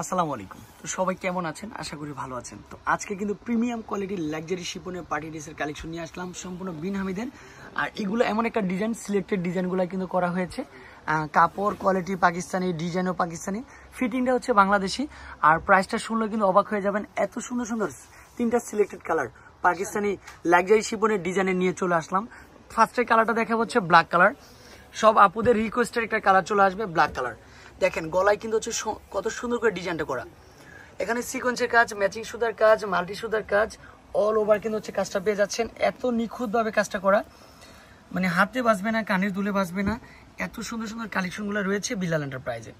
আসসালামু আলাইকুম। তো সবাই কেমন আছেন? আশা করি ভালো আছেন। তো আজকে কিন্তু প্রিমিয়াম কোয়ালিটির লাক্সারি শিপনের পার্টি ড্রেসের কালেকশন নিয়ে আসলাম সম্পূর্ণ বিন হামিদের। আর এগুলো এমন একটা ডিজাইন, সিলেক্টেড ডিজাইনগুলো কিন্তু করা হয়েছে। কাপড় কোয়ালিটি পাকিস্তানি, ডিজাইনও পাকিস্তানি, ফিটিংটা হচ্ছে বাংলাদেশি। আর প্রাইসটা শুনলে কিন্তু অবাক হয়ে যাবেন, এত সুন্দর সুন্দর তিনটা সিলেক্টেড কালার পাকিস্তানি লাক্সারি শিপনের ডিজাইনে নিয়ে চলে আসলাম। ফার্স্টের কালারটা দেখা হচ্ছে ব্ল্যাক কালার। সব আপুদের রিকোয়েস্টের একটা কালার চলে আসবে ব্ল্যাক কালার। দেখেন গলায় কিন্তু হচ্ছে কত সুন্দর করে ডিজাইনটা করা। এখানে সিকোয়েন্সের কাজ, ম্যাচিং সুতার কাজ, মাল্টি সুতার কাজ, অল ওভার কিন্তু হচ্ছে কাজটা পেয়ে যাচ্ছেন। এত নিখুঁতভাবে কাজটা করা, মানে হাতে বাজবে না, কানের দুলে বাজবে না, এত সুন্দর সুন্দর কালেকশনগুলো রয়েছে বিলাল এন্টারপ্রাইজে।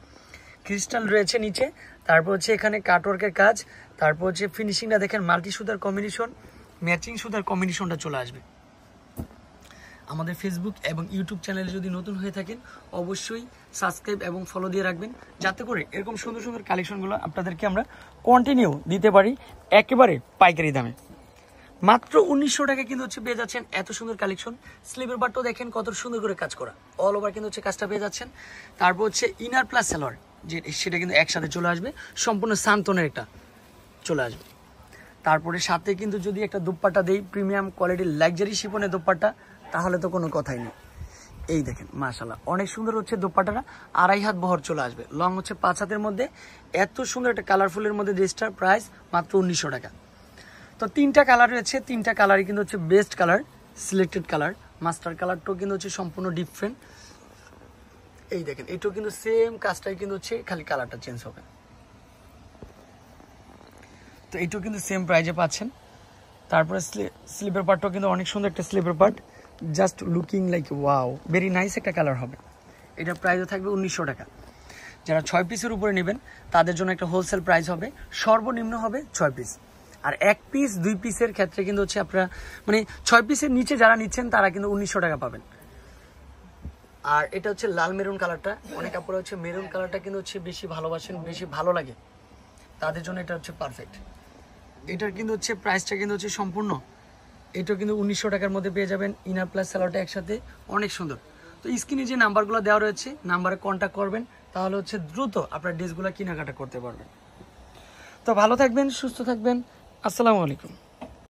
ক্রিস্টাল রয়েছে নিচে, তারপর হচ্ছে এখানে কাটওয়ার্কের কাজ, তারপর হচ্ছে ফিনিশিংটা দেখেন মাল্টি সুতার কম্বিনেশন, ম্যাচিং সুতার কম্বিনেশনটা চলে আসবে। আমাদের ফেসবুক এবং ইউটিউব চ্যানেলে যদি নতুন হয়ে থাকেন অবশ্যই সাবস্ক্রাইব এবং ফলো দিয়ে রাখবেন, যাতে করে এরকম সুন্দর সুন্দর কালেকশনগুলো আপনাদেরকে আমরা কন্টিনিউ দিতে পারি একেবারে পাইকারি দামে। মাত্র 1900 টাকা কিন্তু হচ্ছে পেয়ে যাচ্ছেন এত সুন্দর কালেকশন। স্লিভের পাটটাও দেখেন কত সুন্দর করে কাজ করা, অল ওভার কিন্তু হচ্ছে কাজটা পেয়ে যাচ্ছেন। তারপর হচ্ছে ইনার প্লাস সালোয়ার, যে সেটা কিন্তু একসাথে চলে আসবে, সম্পূর্ণ সান্তনের একটা চলে আসবে। তারপরে সাথে কিন্তু যদি একটা দুপাট্টা দেই প্রিমিয়াম কোয়ালিটির লাক্সারি শিফনের দুপাট্টা, তাহলে তো কোনো কথাই নেই। এই দেখেন মাশাআল্লাহ অনেক সুন্দর হচ্ছে দোপাট্টাটা, 2.5 হাত বহর চলে আসবে, লং হচ্ছে 5 হাতের মধ্যে। এত সুন্দর একটা কালারফুলের মধ্যে ড্রেসটার প্রাইস মাত্র 1900 টাকা। তো তিনটা কালার রয়েছে, তিনটা কালারই কিন্তু হচ্ছে best colour, selected colour. Master কালারটাও কিন্তু হচ্ছে সম্পূর্ণ ডিফারেন্ট। এই দেখেন এটাও কিন্তু সেম কাজটাই কিন্তু হচ্ছে, খালি কালারটা চেঞ্জ হবে। তো এটাও কিন্তু সেম প্রাইজে পাচ্ছেন। তারপরে স্লিপের পার্টটাও কিন্তু অনেক সুন্দর একটা স্লিপের part, just looking like wow, very nice একটা কালার হবে। এটার প্রাইসও থাকবে 1900 টাকা। যারা 6 পিসের উপরে নেবেন তাদের জন্য একটা হোলসেল প্রাইস হবে, সর্বনিম্ন হবে 6 পিস। আর 1 পিস 2 পিসের ক্ষেত্রে কিন্তু হচ্ছে আপনারা মানে 6 পিসের নিচে যারা নিচ্ছেন তারা কিন্তু 1900 টাকা পাবেন। আর এটা হচ্ছে লাল মেরুন কালারটা, অনেক আপনারা হচ্ছে মেরুন কালারটা কিন্তু হচ্ছে বেশি ভালোবাসেন, বেশি ভালো লাগে, তাদের জন্য এটা হচ্ছে পারফেক্ট। এটার কিন্তু হচ্ছে প্রাইসটা কিন্তু হচ্ছে সম্পূর্ণ, এটা কিন্তু 1900 টাকার মধ্যে পেয়ে যাবেন। ইনার প্লাস সালোয়ারটা একসাথে অনেক সুন্দর। তো স্ক্রিনে যে নাম্বারগুলো দেওয়া রয়েছে, নাম্বারে কন্ট্যাক্ট করবেন, তাহলে হচ্ছে দ্রুত আপনার ড্রেসগুলো কেনাকাটা করতে পারবেন। তো ভালো থাকবেন, সুস্থ থাকবেন। আসসালামু আলাইকুম।